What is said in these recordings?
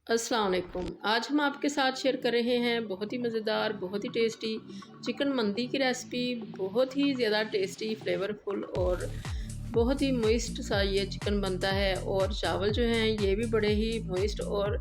अस्सलाम वालेकुम। आज हम आपके साथ शेयर कर रहे हैं बहुत ही मज़ेदार, बहुत ही टेस्टी चिकन मंदी की रेसिपी। बहुत ही ज़्यादा टेस्टी, फ्लेवरफुल और बहुत ही मॉइस्ट सा ये चिकन बनता है। और चावल जो हैं ये भी बड़े ही मॉइस्ट और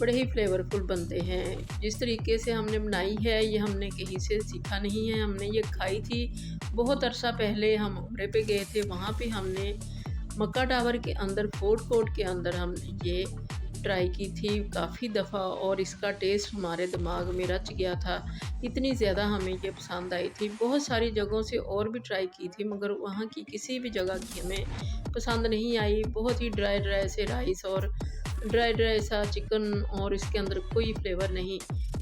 बड़े ही फ्लेवरफुल बनते हैं। जिस तरीके से हमने बनाई है ये हमने कहीं से सीखा नहीं है, हमने ये खाई थी बहुत अरसा पहले। हम उम्रे पे गए थे, वहाँ पे हमने मक्का टावर के अंदर फूड कोर्ट के अंदर हमने ये ट्राई की थी काफ़ी दफ़ा और इसका टेस्ट हमारे दिमाग में रच गया था। इतनी ज़्यादा हमें ये पसंद आई थी। बहुत सारी जगहों से और भी ट्राई की थी मगर वहाँ की किसी भी जगह की हमें पसंद नहीं आई। बहुत ही ड्राई ड्राई से राइस और ड्राई ड्राई सा चिकन और इसके अंदर कोई फ्लेवर नहीं।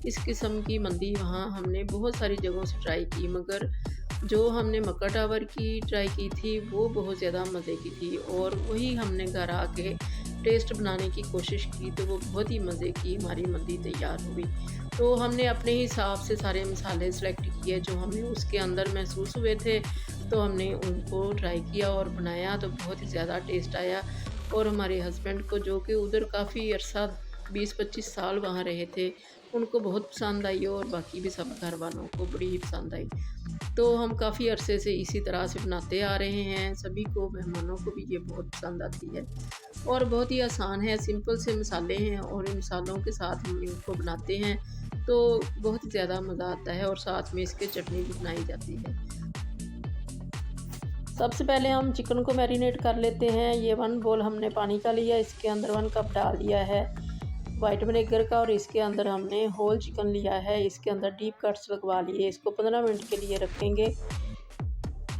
इस किस्म की मंदी वहाँ हमने बहुत सारी जगहों से ट्राई की मगर जो हमने मक्का टावर की ट्राई की थी वो बहुत ज़्यादा मज़े की थी। और वही हमने घर आके टेस्ट बनाने की कोशिश की तो वो बहुत ही मज़े की हमारी मंदी तैयार हुई। तो हमने अपने हिसाब से सारे मसाले सेलेक्ट किए जो हमें उसके अंदर महसूस हुए थे, तो हमने उनको ट्राई किया और बनाया तो बहुत ही ज़्यादा टेस्ट आया। और हमारे हस्बैंड को, जो कि उधर काफ़ी अरसा 20-25 साल वहाँ रहे थे, उनको बहुत पसंद आई और बाकी भी सब घर वालों को बड़ी ही पसंद आई। तो हम काफ़ी अरसे से इसी तरह से बनाते आ रहे हैं, सभी को, मेहमानों को भी ये बहुत पसंद आती है। और बहुत ही आसान है, सिंपल से मसाले हैं और इन मसालों के साथ हम इनको बनाते हैं तो बहुत ही ज़्यादा मज़ा आता है। और साथ में इसके चटनी भी बनाई जाती है। सबसे पहले हम चिकन को मैरिनेट कर लेते हैं। ये 1 बोल हमने पानी का लिया, इसके अंदर 1 कप डाल दिया है वाइट विनेगर का और इसके अंदर हमने होल चिकन लिया है। इसके अंदर डीप कट्स लगवा लिए। इसको 15 मिनट के लिए रखेंगे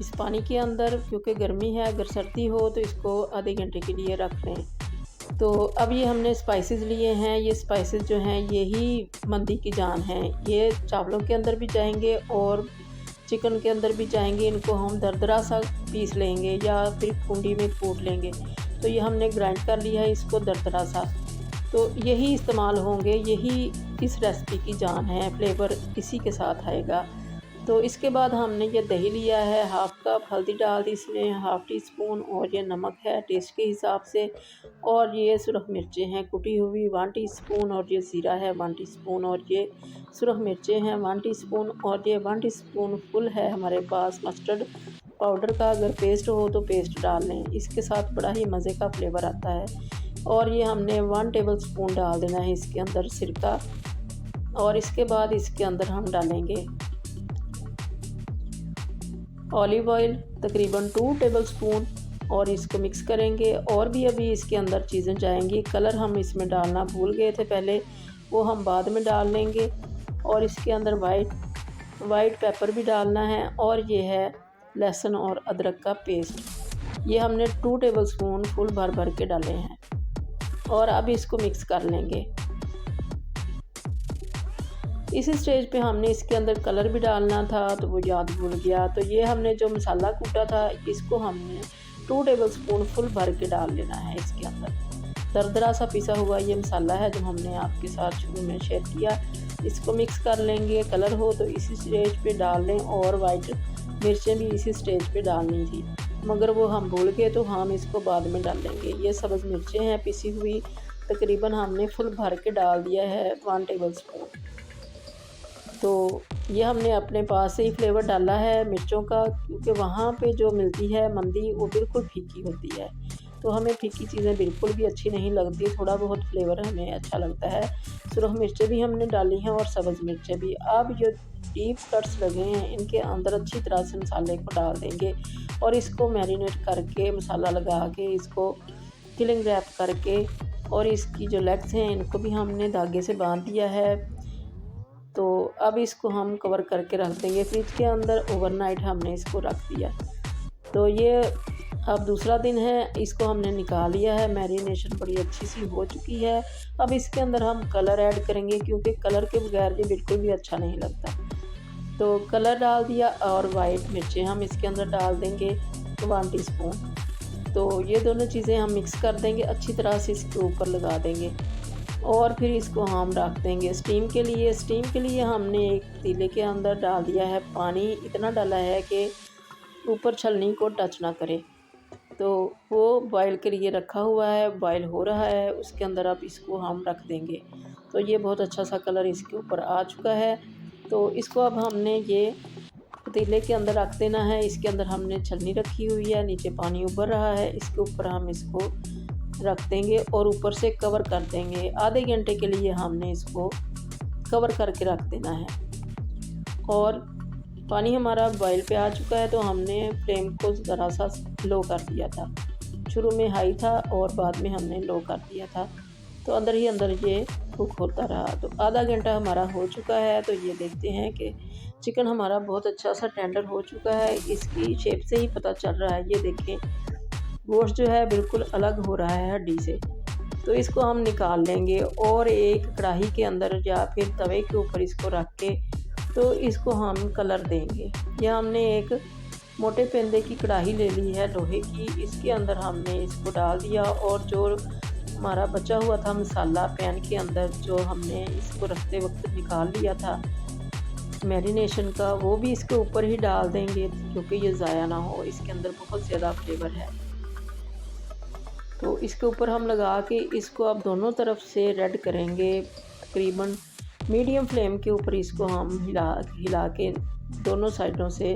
इस पानी के अंदर, क्योंकि गर्मी है। अगर सर्दी हो तो इसको आधे घंटे के लिए रख लें। तो अब ये हमने स्पाइसेस लिए हैं। ये स्पाइसेस जो हैं यही मंदी की जान है। ये चावलों के अंदर भी जाएंगे और चिकन के अंदर भी जाएंगे। इनको हम दरदरा सा पीस लेंगे या फिर कुंडी में कूट लेंगे। तो ये हमने ग्राइंड कर लिया है इसको दरदरा सा। तो यही इस्तेमाल होंगे, यही इस रेसिपी की जान है, फ्लेवर इसी के साथ आएगा। तो इसके बाद हमने ये दही लिया है, हाफ़ कप हल्दी डाल दी इसमें, हाफ़ टी स्पून, और ये नमक है टेस्ट के हिसाब से। और ये सुरख मिर्चें हैं कुटी हुई 1 टीस्पून, और ये ज़ीरा है 1 टीस्पून, और ये सुरख मिर्चें हैं 1 टीस्पून, और ये 1 टीस्पून फुल है हमारे पास मस्टर्ड पाउडर का। अगर पेस्ट हो तो पेस्ट डाल लें, इसके साथ बड़ा ही मज़े का फ्लेवर आता है। और ये हमने 1 टेबल स्पून डाल देना है इसके अंदर सिरका। और इसके बाद इसके अंदर हम डालेंगे ऑलिव ऑयल तकरीबन 2 टेबल स्पून, और इसको मिक्स करेंगे। और भी अभी इसके अंदर चीज़ें जाएंगी। कलर हम इसमें डालना भूल गए थे पहले, वो हम बाद में डाल लेंगे। और इसके अंदर वाइट पेपर भी डालना है। और ये है लहसुन और अदरक का पेस्ट, ये हमने 2 टेबल स्पून फुल भर भर के डाले हैं। और अब इसको मिक्स कर लेंगे। इसी स्टेज पे हमने इसके अंदर कलर भी डालना था तो वो याद भूल गया। तो ये हमने जो मसाला कूटा था इसको हमने 2 टेबल स्पून फुल भर के डाल लेना है इसके अंदर। दरदरा सा पिसा हुआ ये मसाला है जो हमने आपके साथ शुरू में शेयर किया। इसको मिक्स कर लेंगे। कलर हो तो इसी स्टेज पे डाल लें, और वाइट मिर्चें भी इसी स्टेज पे डालनी थी मगर वो हम भूल गए, तो हम इसको बाद में डाल लेंगे। ये सब्ज़ मिर्चें हैं पिसी हुई, तकरीबन हमने फुल भर के डाल दिया है 1 टेबल स्पून। तो ये हमने अपने पास से ही फ्लेवर डाला है मिर्चों का, क्योंकि वहाँ पे जो मिलती है मंदी वो बिल्कुल फीकी होती है। तो हमें फीकी चीज़ें बिल्कुल भी अच्छी नहीं लगती, थोड़ा बहुत फ्लेवर हमें अच्छा लगता है। सुरख मिर्चें भी हमने डाली हैं और सब्ज़ मिर्चें भी। अब जो डीप कट्स लगे हैं इनके अंदर अच्छी तरह से मसाले को डाल देंगे और इसको मैरिनेट करके मसाला लगा के इसको फिलिंग रैप करके, और इसकी जो लेग्स हैं इनको भी हमने धागे से बांध दिया है। तो अब इसको हम कवर करके रख देंगे फ्रिज के अंदर। ओवरनाइट हमने इसको रख दिया। तो ये अब दूसरा दिन है, इसको हमने निकाल लिया है, मैरिनेशन बड़ी अच्छी सी हो चुकी है। अब इसके अंदर हम कलर ऐड करेंगे, क्योंकि कलर के बगैर ये बिल्कुल भी अच्छा नहीं लगता। तो कलर डाल दिया और वाइट मिर्चें हम इसके अंदर डाल देंगे 1 टीस्पून। तो ये दोनों चीज़ें हम मिक्स कर देंगे, अच्छी तरह से इसके ऊपर लगा देंगे और फिर इसको हम रख देंगे स्टीम के लिए। स्टीम के लिए हमने एक पतीले के अंदर डाल दिया है पानी, इतना डाला है कि ऊपर छलनी को टच ना करे। तो वो बॉयल के लिए रखा हुआ है, बॉयल हो रहा है, उसके अंदर अब इसको हम रख देंगे। तो ये बहुत अच्छा सा कलर इसके ऊपर आ चुका है। तो इसको अब हमने ये पतीले के अंदर रख देना है। इसके अंदर हमने छलनी रखी हुई है, नीचे पानी उबर रहा है, इसके ऊपर हम इसको रख देंगे और ऊपर से कवर कर देंगे। आधे घंटे के लिए हमने इसको कवर करके रख देना है। और पानी हमारा बॉयल पे आ चुका है, तो हमने फ्लेम को ज़रा सा लो कर दिया था। शुरू में हाई था और बाद में हमने लो कर दिया था, तो अंदर ही अंदर ये कुक होता रहा। तो आधा घंटा हमारा हो चुका है। तो ये देखते हैं कि चिकन हमारा बहुत अच्छा सा टेंडर हो चुका है। इसकी शेप से ही पता चल रहा है। ये देखें, गोश्त जो है बिल्कुल अलग हो रहा है हड्डी से। तो इसको हम निकाल लेंगे और एक कढ़ाई के अंदर या फिर तवे के ऊपर इसको रख के तो इसको हम कलर देंगे। यह हमने एक मोटे पेंदे की कढ़ाई ले ली है लोहे की, इसके अंदर हमने इसको डाल दिया और जो हमारा बचा हुआ था मसाला पैन के अंदर जो हमने इसको रखते वक्त निकाल लिया था मैरिनेशन का, वो भी इसके ऊपर ही डाल देंगे क्योंकि ये ज़ाया ना हो। इसके अंदर बहुत ज़्यादा फ्लेवर है। तो इसके ऊपर हम लगा के इसको अब दोनों तरफ से रेड करेंगे। तकरीबन मीडियम फ्लेम के ऊपर इसको हम हिला के दोनों साइडों से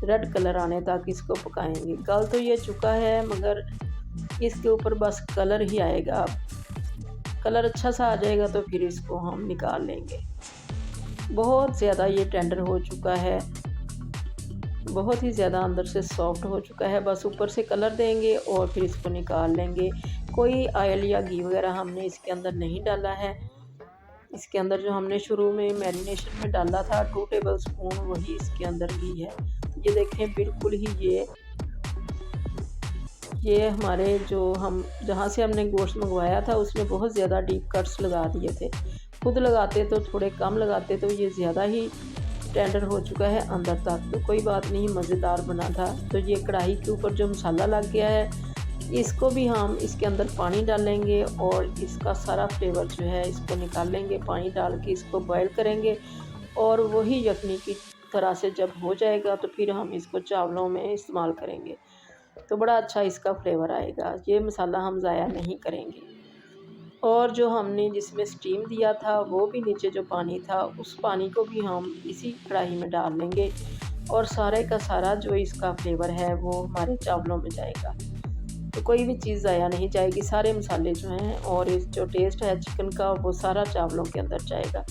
रेड कलर आने तक इसको पकाएंगे। गल तो ये चुका है मगर इसके ऊपर बस कलर ही आएगा। कलर अच्छा सा आ जाएगा तो फिर इसको हम निकाल लेंगे। बहुत ज़्यादा ये टेंडर हो चुका है, बहुत ही ज़्यादा अंदर से सॉफ्ट हो चुका है। बस ऊपर से कलर देंगे और फिर इसको निकाल लेंगे। कोई ऑयल या घी वगैरह हमने इसके अंदर नहीं डाला है। इसके अंदर जो हमने शुरू में मैरिनेशन में डाला था 2 टेबल स्पून, वही इसके अंदर घी है। ये देखें, बिल्कुल ही ये हमारे जो हम जहाँ से हमने गोश्त मंगवाया था उसने बहुत ज़्यादा डीप कट्स लगा दिए थे। खुद लगाते तो थोड़े कम लगाते तो ये ज़्यादा ही टेंडर हो चुका है अंदर तक। तो कोई बात नहीं, मज़ेदार बना था। तो ये कढ़ाई के ऊपर जो मसाला लग गया है, इसको भी हम इसके अंदर पानी डालेंगे और इसका सारा फ्लेवर जो है इसको निकाल लेंगे। पानी डाल के इसको बॉयल करेंगे और वही यखनी की तरह से जब हो जाएगा तो फिर हम इसको चावलों में इस्तेमाल करेंगे, तो बड़ा अच्छा इसका फ्लेवर आएगा। ये मसाला हम ज़ाया नहीं करेंगे। और जो हमने जिसमें स्टीम दिया था वो भी नीचे जो पानी था उस पानी को भी हम इसी कढ़ाई में डाल लेंगे और सारे का सारा जो इसका फ्लेवर है वो हमारे चावलों में जाएगा। तो कोई भी चीज़ ज़ाया नहीं जाएगी। सारे मसाले जो हैं और इस जो टेस्ट है चिकन का वो सारा चावलों के अंदर जाएगा।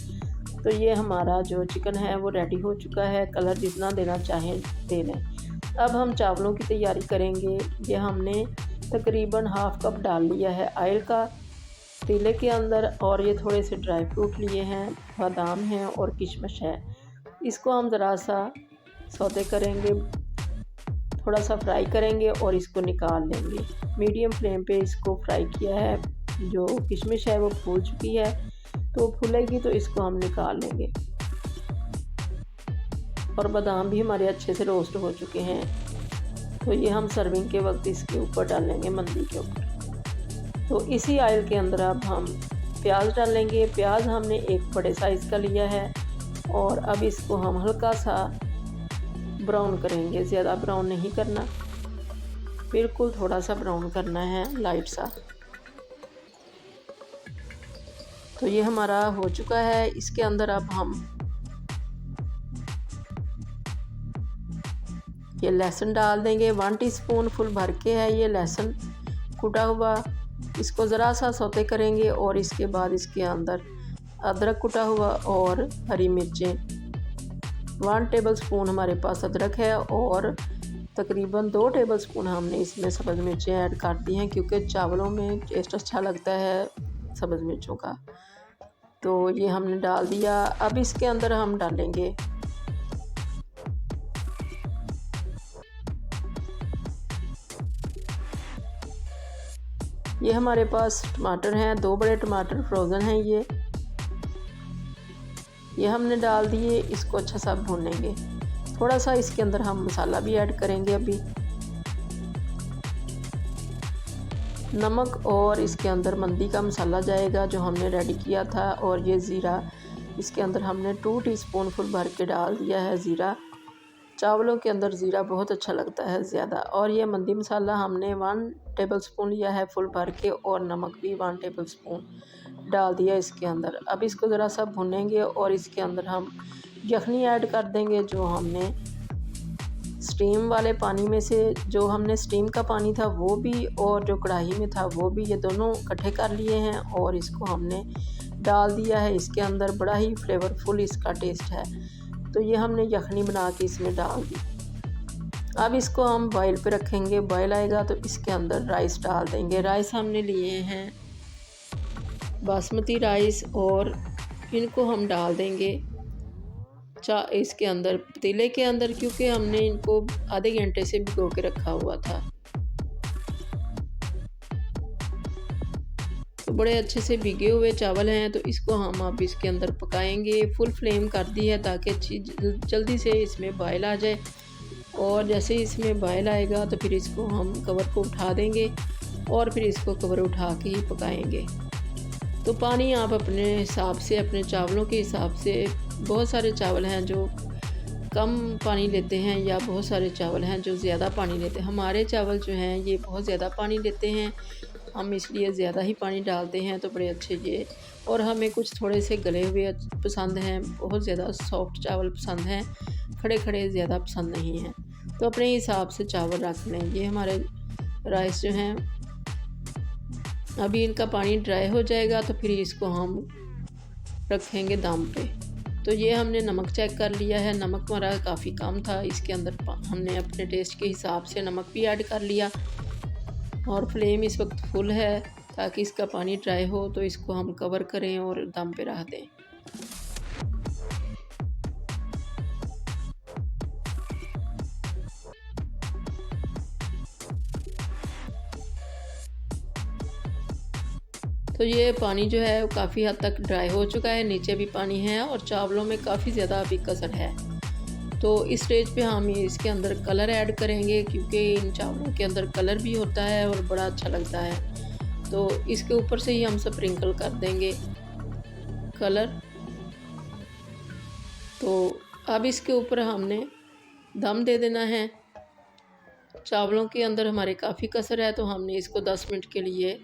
तो ये हमारा जो चिकन है वो रेडी हो चुका है। कलर जितना देना चाहें दे लें। अब हम चावलों की तैयारी करेंगे। ये हमने तकरीबन हाफ़ कप डाल लिया है ऑयल का पतीले के अंदर और ये थोड़े से ड्राई फ्रूट लिए हैं, बादाम हैं और किशमिश है। इसको हम ज़रा सा सौते करेंगे, थोड़ा सा फ्राई करेंगे और इसको निकाल लेंगे। मीडियम फ्लेम पे इसको फ्राई किया है। जो किशमिश है वो फूल चुकी है, तो फूलेगी तो इसको हम निकाल लेंगे। और बादाम भी हमारे अच्छे से रोस्ट हो चुके हैं। तो ये हम सर्विंग के वक्त इसके ऊपर डालेंगे, मंदी के ऊपर। तो इसी ऑयल के अंदर अब हम प्याज डालेंगे। प्याज हमने एक बड़े साइज़ का लिया है और अब इसको हम हल्का सा ब्राउन करेंगे। ज़्यादा ब्राउन नहीं करना, बिल्कुल थोड़ा सा ब्राउन करना है, लाइट सा। तो ये हमारा हो चुका है। इसके अंदर अब हम ये लहसुन डाल देंगे। 1 टीस्पून फुल भर के है ये लहसुन कूटा हुआ। इसको ज़रा सा सौते करेंगे और इसके बाद इसके अंदर अदरक कुटा हुआ और हरी मिर्चें। 1 टेबल स्पून हमारे पास अदरक है और तकरीबन 2 टेबल स्पून हमने इसमें सब्ज़ मिर्चें ऐड कर दी हैं क्योंकि चावलों में टेस्ट अच्छा लगता है सब्ज़ मिर्चों का। तो ये हमने डाल दिया। अब इसके अंदर हम डालेंगे ये हमारे पास टमाटर हैं, 2 बड़े टमाटर फ्रोज़न हैं। ये हमने डाल दिए। इसको अच्छा सा भूनेंगे। थोड़ा सा इसके अंदर हम मसाला भी ऐड करेंगे अभी, नमक और इसके अंदर मंदी का मसाला जाएगा जो हमने रेडी किया था। और ये ज़ीरा इसके अंदर हमने 2 टीस्पून फुल भर के डाल दिया है ज़ीरा। चावलों के अंदर ज़ीरा बहुत अच्छा लगता है ज़्यादा। और ये मंदी मसाला हमने 1 टेबलस्पून लिया है फुल भर के, और नमक भी 1 टेबलस्पून डाल दिया इसके अंदर। अब इसको ज़रा सा भुनेंगे और इसके अंदर हम यखनी ऐड कर देंगे, जो हमने स्टीम वाले पानी में से, जो हमने स्टीम का पानी था वो भी और जो कढ़ाई में था वो भी, ये दोनों इकट्ठे कर लिए हैं और इसको हमने डाल दिया है इसके अंदर। बड़ा ही फ्लेवरफुल इसका टेस्ट है। तो ये हमने यखनी बना के इसमें डाल दी। अब इसको हम बॉयल पे रखेंगे। बॉयल आएगा तो इसके अंदर राइस डाल देंगे। राइस हमने लिए हैं बासमती राइस, और इनको हम डाल देंगे इसके अंदर पतीले के अंदर, क्योंकि हमने इनको आधे घंटे से भिगो के रखा हुआ था। तो बड़े अच्छे से भीगे हुए चावल हैं, तो इसको हम अब इसके अंदर पकाएंगे। फुल फ्लेम कर दी है ताकि अच्छी जल्दी से इसमें बॉयल आ जाए। और जैसे ही इसमें बॉयल आएगा तो फिर इसको हम कवर को उठा देंगे और फिर इसको कवर उठा के ही पकाएंगे। तो पानी आप अपने हिसाब से, अपने चावलों के हिसाब से, बहुत सारे चावल हैं जो कम पानी लेते हैं या बहुत सारे चावल हैं जो ज़्यादा पानी लेते हैं। हमारे चावल जो हैं ये बहुत ज़्यादा पानी लेते हैं, हम इसलिए ज़्यादा ही पानी डालते हैं। तो बड़े अच्छे ये, और हमें कुछ थोड़े से गले हुए पसंद हैं, बहुत ज़्यादा सॉफ्ट चावल पसंद हैं, खड़े खड़े ज़्यादा पसंद नहीं हैं। तो अपने हिसाब से चावल रख लें। ये हमारे राइस जो हैं, अभी इनका पानी ड्राई हो जाएगा तो फिर इसको हम रखेंगे दम पे। तो ये हमने नमक चेक कर लिया है, नमक हमारा काफ़ी कम था, इसके अंदर हमने अपने टेस्ट के हिसाब से नमक भी ऐड कर लिया। और फ्लेम इस वक्त फुल है ताकि इसका पानी ड्राई हो। तो इसको हम कवर करें और दम पे रख दें। तो ये पानी जो है वो काफ़ी हद तक ड्राई हो चुका है, नीचे भी पानी है और चावलों में काफ़ी ज़्यादा अभी कसर है। तो इस स्टेज पे हम इसके अंदर कलर ऐड करेंगे, क्योंकि इन चावलों के अंदर कलर भी होता है और बड़ा अच्छा लगता है। तो इसके ऊपर से ही हम स्प्रिंकल कर देंगे कलर। तो अब इसके ऊपर हमने दम दे देना है। चावलों के अंदर हमारे काफ़ी कसर है, तो हमने इसको 10 मिनट के लिए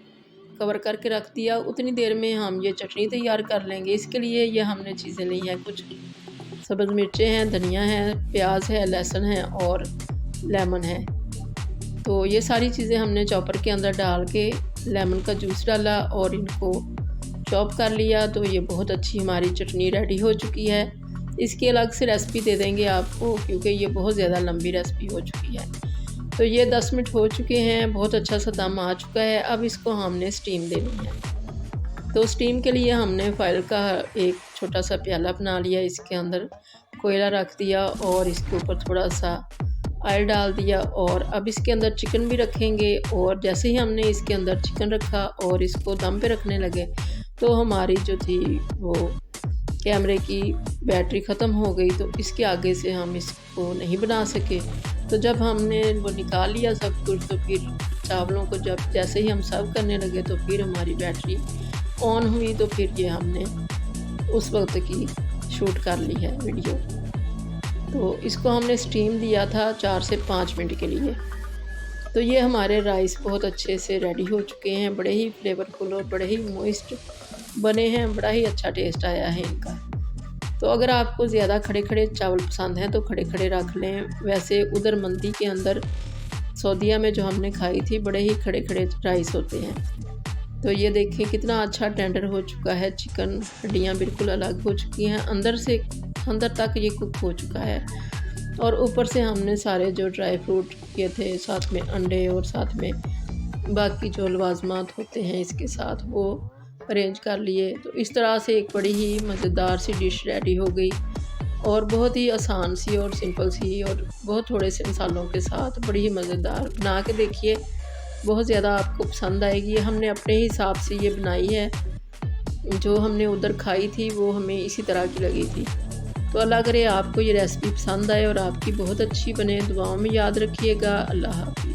कवर करके रख दिया। उतनी देर में हम ये चटनी तैयार कर लेंगे। इसके लिए ये हमने चीज़ें ली हैं, कुछ सब्ज़ मिर्चें हैं, धनिया है, प्याज है, लहसुन है और लेमन है। तो ये सारी चीज़ें हमने चॉपर के अंदर डाल के लेमन का जूस डाला और इनको चॉप कर लिया। तो ये बहुत अच्छी हमारी चटनी रेडी हो चुकी है। इसकी अलग से रेसिपी दे देंगे आपको, क्योंकि ये बहुत ज़्यादा लंबी रेसिपी हो चुकी है। तो ये 10 मिनट हो चुके हैं, बहुत अच्छा सा दम आ चुका है। अब इसको हमने स्टीम देनी है। तो स्टीम के लिए हमने फाइल का एक छोटा सा प्याला बना लिया, इसके अंदर कोयला रख दिया और इसके ऊपर थोड़ा सा ऑयल डाल दिया। और अब इसके अंदर चिकन भी रखेंगे। और जैसे ही हमने इसके अंदर चिकन रखा और इसको दम पे रखने लगे, तो हमारी जो थी वो कैमरे की बैटरी ख़त्म हो गई। तो इसके आगे से हम इसको नहीं बना सके। तो जब हमने वो निकाल लिया सब कुछ, तो फिर चावलों को जैसे ही हम सर्व करने लगे तो फिर हमारी बैटरी ऑन हुई। तो फिर ये हमने उस वक्त की शूट कर ली है वीडियो। तो इसको हमने स्टीम दिया था 4 से 5 मिनट के लिए। तो ये हमारे राइस बहुत अच्छे से रेडी हो चुके हैं, बड़े ही फ्लेवरफुल और बड़े ही मॉइस्ट बने हैं, बड़ा ही अच्छा टेस्ट आया है इनका। तो अगर आपको ज़्यादा खड़े खड़े चावल पसंद हैं तो खड़े खड़े रख लें। वैसे उधर मंदी के अंदर सऊदीया में जो हमने खाई थी, बड़े ही खड़े खड़े राइस होते हैं। तो ये देखें कितना अच्छा टेंडर हो चुका है चिकन, हड्डियाँ बिल्कुल अलग हो चुकी हैं, अंदर से अंदर तक ये कुक हो चुका है। और ऊपर से हमने सारे जो ड्राई फ्रूट किए थे, साथ में अंडे और साथ में बाकी जो लवाजमात होते हैं इसके साथ, वो अरेंज कर लिए। तो इस तरह से एक बड़ी ही मज़ेदार सी डिश रेडी हो गई, और बहुत ही आसान सी और सिंपल सी और बहुत थोड़े से मसालों के साथ बड़ी ही मज़ेदार। बना के देखिए, बहुत ज़्यादा आपको पसंद आएगी। हमने अपने हिसाब से ये बनाई है, जो हमने उधर खाई थी वो हमें इसी तरह की लगी थी। तो अल्लाह करे आपको ये रेसिपी पसंद आए और आपकी बहुत अच्छी बने। दुआओं में याद रखिएगा। अल्लाह हाफ़िज़।